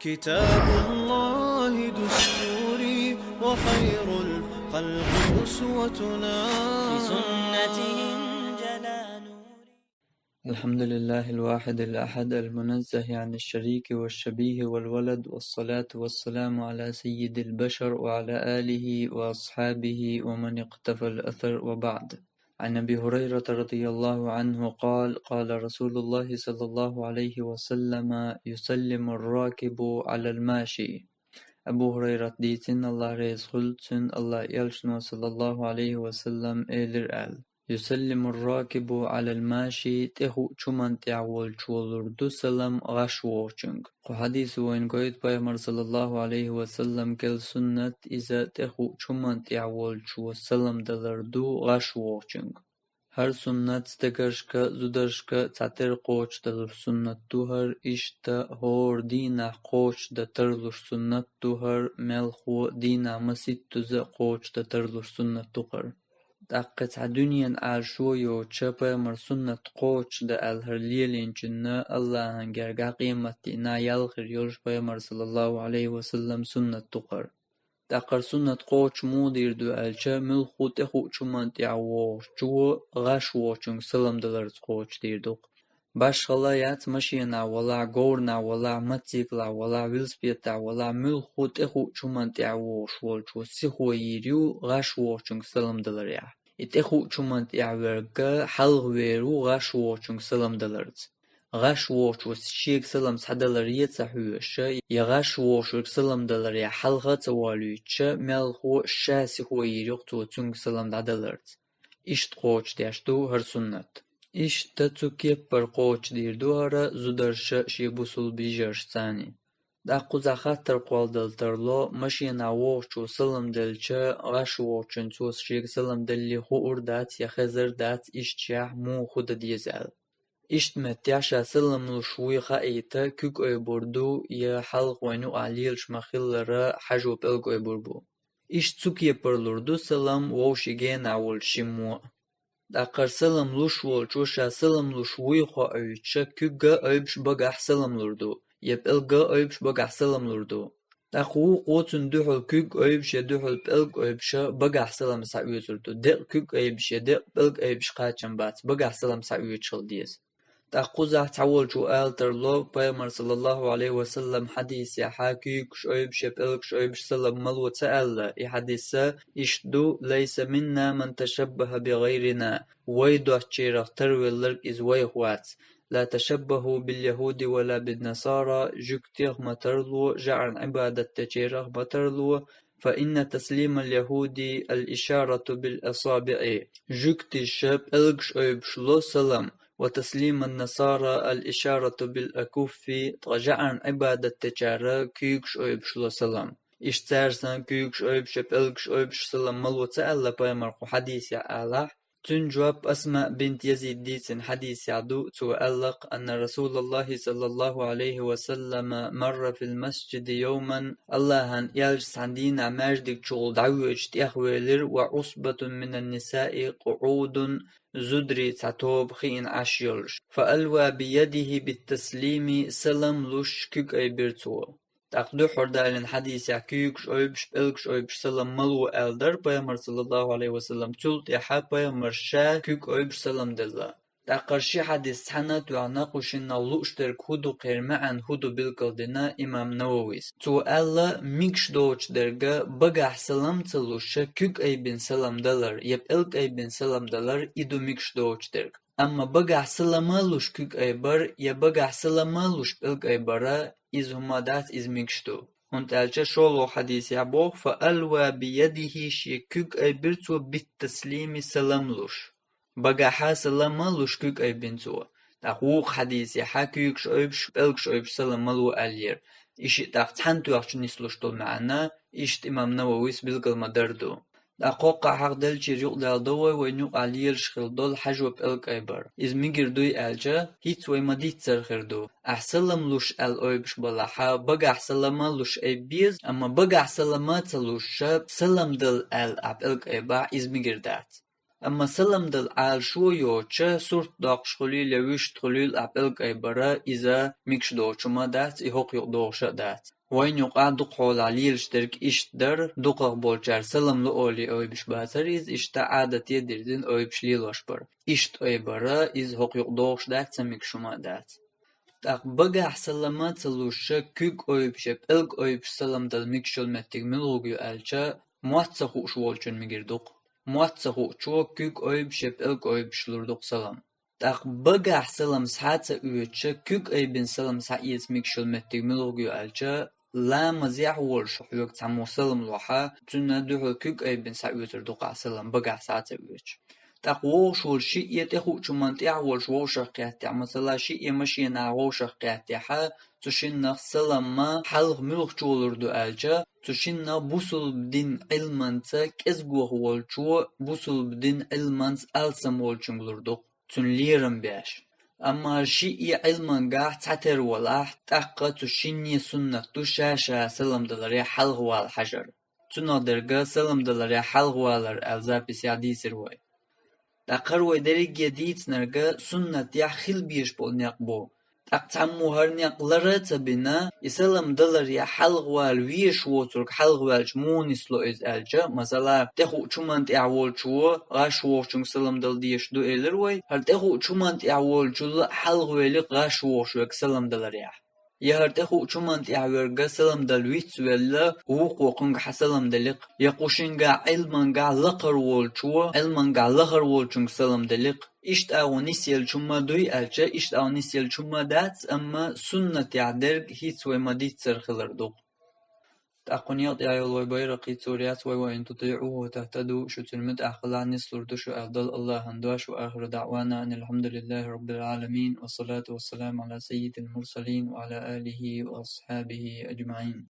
كتاب الله دستوري وخير الخلق أسوتنا في سنتهم جلا نوري. الحمد لله الواحد الأحد المنزه عن الشريك والشبيه والولد، والصلاة والسلام على سيد البشر وعلى آله وأصحابه ومن اقتفى الأثر، وبعد. عن أبي هريرة رضي الله عنه قال: قال رسول الله صلى الله عليه وسلم: يسلم الراكب على الماشي. أبو هريرة ديتن الله ريز خلتن الله يلشنو صلى الله عليه وسلم إلر آل: يسلم الراكب على الماشي تهو چومن تعول چولردو سلام غشووچنگ. خو حديث وين قويت بيامر صلى الله عليه وسلم كل سنة إذا تهو چومن تعول چو سلام دلردو غشووچنگ. هر سنت ستكرشك زدرشك تعتر قوش دلر سنت دوهر إشتا هور دينا قوش دترلر سنت دوهر ملخو دينا مسيد تزا قوش دترلر سنت دوهر. دقت عدنيا عاشويو چپا مر سنت قوش دا الهر ليلين جنة الله هنگرگا قيمتي نا يالخر يوش بيامر صلى الله عليه وسلم سنت دوهر. دقر سنة قوش مودير دو ألچا ملخو تخو چومن تعووش چو غشووچنگ سلام دلرز قوش ديردوق. باش خلايات مشينا ولا غورنا ولا متيكلا ولا ويلسبيتا ولا ملخو تخو چومن تعووش والچو سيخو يريو غشووچنگ سلام دلريا. اتخو چومن تعويرگا حلغ ويرو غشووچنگ سلام دلرز. غشووش وسشيك سلام سحدلرية تحويشة يغشووش سلام دلرية حلقة تواليتشة ملخو شاسي هو يريقتو تنگ سلام دلرت. إشت قوش ديشتو هر سنت. إشت تتوكي پر قوش ديردو هر زدرشة شيبوسول بيجرش ثاني. داقو زخاتر قوال دلترلو مشينا ووشو سلام دلچة غشووشن توس شيك سلام دلي خو اردات يخزر دات إشتياح مو خود ديزال. إشت متياشا سلم لشوي خايتا كوك أي بردو يا حلق وينو عليلش مخيلرا حجو بلق أي بربو. إشت سوكي برلردو سلم ووشيجين عول شمو. داقر سلم لشوال چوشا سلم لشوي خا أيتشا كوكا أيبش بقاح سلم لردو يبقلقا أيبش بقاح سلم لردو. داخو قوتن دوحل كوك أيبش يدوحل بلق أيبشا بقاح سلم سعيوزردو دق كوك أيبش يدق بلق أيبش قاچن بات بقاح سلم سعيوزشل ديز. تأخذ تعول جو آلتر لو بيامر صلى الله عليه وسلم حديث يا حاكي كش أيبش يبقلك أيبش سلم ملو تألا حديث إشدو ليس منا من تشبه بغيرنا ويدو أشيرا تروي لرك إز ويهوات لا تشبهوا باليهود ولا بالنصارى جكتيغ مترلو جعن عبادة تشيرغ مترلو فإن تسليم اليهود الإشارة بالأصابع جكتي الشاب ألقش أيبش لو سلام وتسليم النصارى الإشارة بالأكف ترجعن عبادة تجارة كيكش أيبش لو سلام إشتارسان كيكش أيبش بألقش أيبش سلام ملو تألا بيمرقو حديث يا آلاح تنجواب أسماء بنت يزيد ديتن حديث يعدو تؤلق أن رسول الله صلى الله عليه وسلم مر في المسجد يوما اللهن يلجس عندنا ماجدك شغل دعوة اجتياخويلر وعصبة من النساء قعود زدري تعتوب خين عشيلش فألوى بيده بالتسليم سلم لش كيك أي بيرتو تأخذ حردالين حديث يحكيكش أيبش بلكش أيبش سلام ملو ألدر بيامر صلى الله عليه وسلم تلت يحا بيامر شا كيك أيبش سلام دلا تأقرشي حديث حنات وعناقوشين اللوشتر كودو قيرمعن هودو بالقلدنا إمام نوويس تو ألا ميكش دوش درجة بقى سلام تلوشا كيك أي بن سلام دلر يبقلك أي بن سلام دلر إدو ميكش دوش درج أما بقى سلامالوش كيك أي بر يبقى سلامالوش بلك أي برا إز هما دات إز ميكشتو هنت ألشا شولو حديث يعبوغ فألوى بيده شي كيك أي برتو بالتسليم سلاملوش بقى سلامالوش كيك أي بنتو تأخوق حديث يحاكيك شعيبش بلك شعيبش سلامالو ألير إشي تحتحنتو يخش نسلوش طول معنا إشت إمام نوويس بلقل مدردو دقوق حق دل چيريق دل دوي وينوق عليل شخل دول حجو بألك أيبر إز ميجر دوي ألجا هيت ويمديت سرخردو أحسلم لوش أل أيبش بلاحا بقى أحسلم لوش أيبيز أما بقى أحسلم تلوش سلم دل أل أبألك أيبا إز ميجر دات أما سلم دل عال شو يوچه سورت داقش خليل يوش خليل أبلغ أي برا إذا ميكش دوچما دات إهوق يقدوش دات وين يقع دقول عليل اشترك إشتدر دقق بولجار سلم لأولي أوي بش باتر إز إشتا عادة يدردين أوي بش ليلوش بر إشت أي برا إز هوق يقدوش دات سميكشما دات تاق بقى سلما تلوشة كيك أوي بشب إلق أوي بش سلم دل ميكشل متك ملوغيو ألچا مواتسخو شوالچن ميگردوق مواتسخو چو كيك أوي بشب إلق أوي بشلوردوق سلم تاق بقى سلم سحاتة أويتشا كيك أي بن سلم سحيت ميكشل متك ملوغيو ألچا لا مزيح والش حيوك تعمو سلم لوحا تنا دوحو كيك أي بن سحيوتر دوقع سلم بقى سحاتة أويتش تقوش والشيء يتخو شمان تعوش ووشق قياتي مثلا شيء يمشي نعوشق قياتي حا تشين سلم ما حلق ملوخ جولردو ألجا تشين بوصل بدين علمانتا كزغوه والجو بوصل بدين علمانت ألسم والجنغلردو تن ليرم بيش أما شيء علمان قاع تعتر ولاح تقا تشيني سنة تشاشا سلم دلري حلق والحجر تنادرقا سلم دلري حلق والر ألزابي سيادي سروي تقر ودرجة ديت نرجع سنة يحخل بيش بولنيق بو تقتمو هرنيق لرت بنا يسلم دلر يا حلق والويش وترك حلق والجمون يسلو إز ألجا مثلا تخو شمانت أعول شو غاش وشون سلم دل ديش دو إلروي هل تخو شمانت أعول شو حلق ولق غاش وشو سلم دلر يا يهرتخو شمانت يعورجا سلم دلويت ولا وقوقنج حسلم دلق يقوشنجا علمنجا لقر والشو علمنجا لقر والشون سلم دلق إشت أو نسيل شما دوي ألجا إشت أو نسيل شما دات أما سنة يعدرج هيت ومديت سرخلردو تأقنيات يا الله بيرقي توريات وإن تطيعوه وتهتدوا شو تلمت أخلا نسلردو شو أفضل الله هندواش وآخر دعوانا أن الحمد لله رب العالمين والصلاة والسلام على سيد المرسلين وعلى آله وأصحابه أجمعين.